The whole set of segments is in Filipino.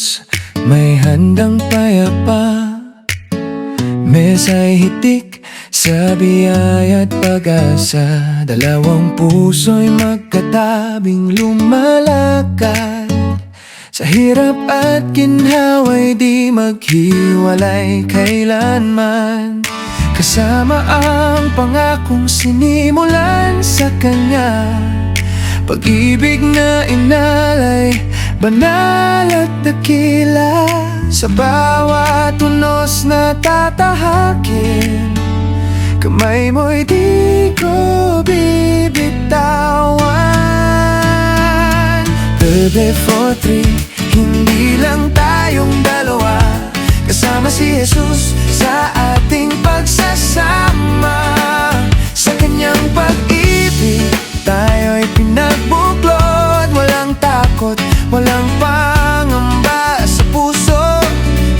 fruits, may handang payapa. Mesa'y hitik sa biyaya at pag-asa. Dalawang puso'y magkatabing lumalakad. Sa hirap at ginhawa'y di maghiwalay kailanman. Kasama ang pangakong sinimulan sa kanya. Pag-ibig na inalay, banal at dakila. Sa bawat unos na tatahakin, kamay mo'y di ko bibitawan. Birthday for three, hindi lang tayong dalawa. Kasama si Jesus sa ating pagsasama. Sa kanyang pag-ibig, tayo'y pinagbuklod. Walang takot, walang pangamba sa puso.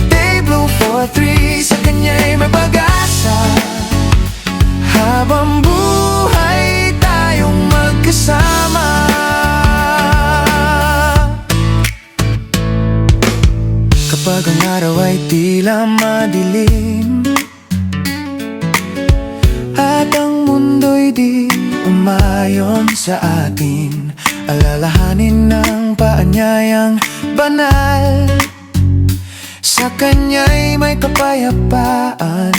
Day blue for three, sa kanya'y may pag-asa. Habang buhay tayong magkasama. Kapag ang araw ay tila madilim at ang mundo'y di umayon sa atin, alalahanin ng paanyayang banal. Sa kanya'y may kapayapaan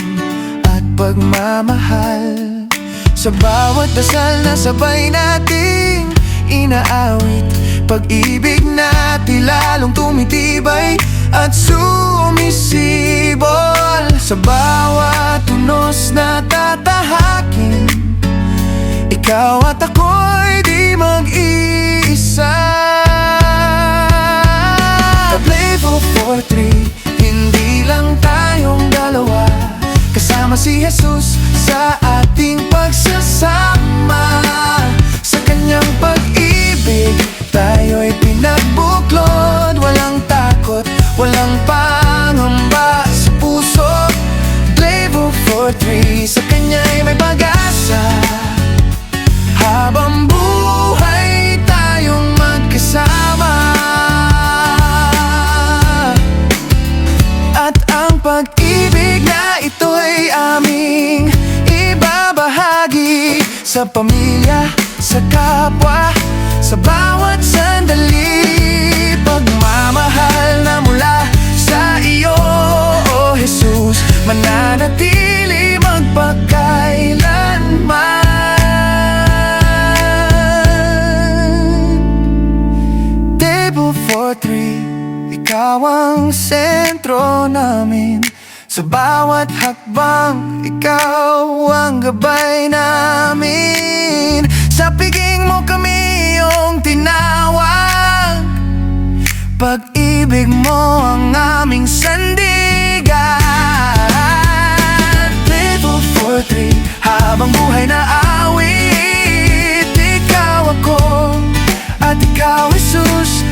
at pagmamahal. Sa bawat dasal na sabay nating inaawit, pag-ibig natin lalong tumitibay at sumisibol. Sa bawat unos na tatahakin, ikaw at ako'y di mag-iisa. Playful for three, hindi lang tayong dalawa. Kasama si Jesus sa ating pagsasama. Sa kanyang pag-ibig, tayo'y pinagbuklod. Walang takot, walang pangamba sa puso. Playful for three, sa kanya'y may pag-asa. Habang buhay tayong magkasama. At ang pag-ibig na ito'y aming ibabahagi sa pamilya, sa kapwa, sa bawat sandali. Pagmamahal na mula sa iyo, O Jesus, mananatili magpakailanman. Table for three, ikaw ang sentro namin. Sa bawat hakbang, ikaw ang gabay namin. Sa piging mo kami iyong tinawag. Pag-ibig mo ang aming sandigan. Table for three, habang buhay na awit. Ikaw ako at ikaw Jesus,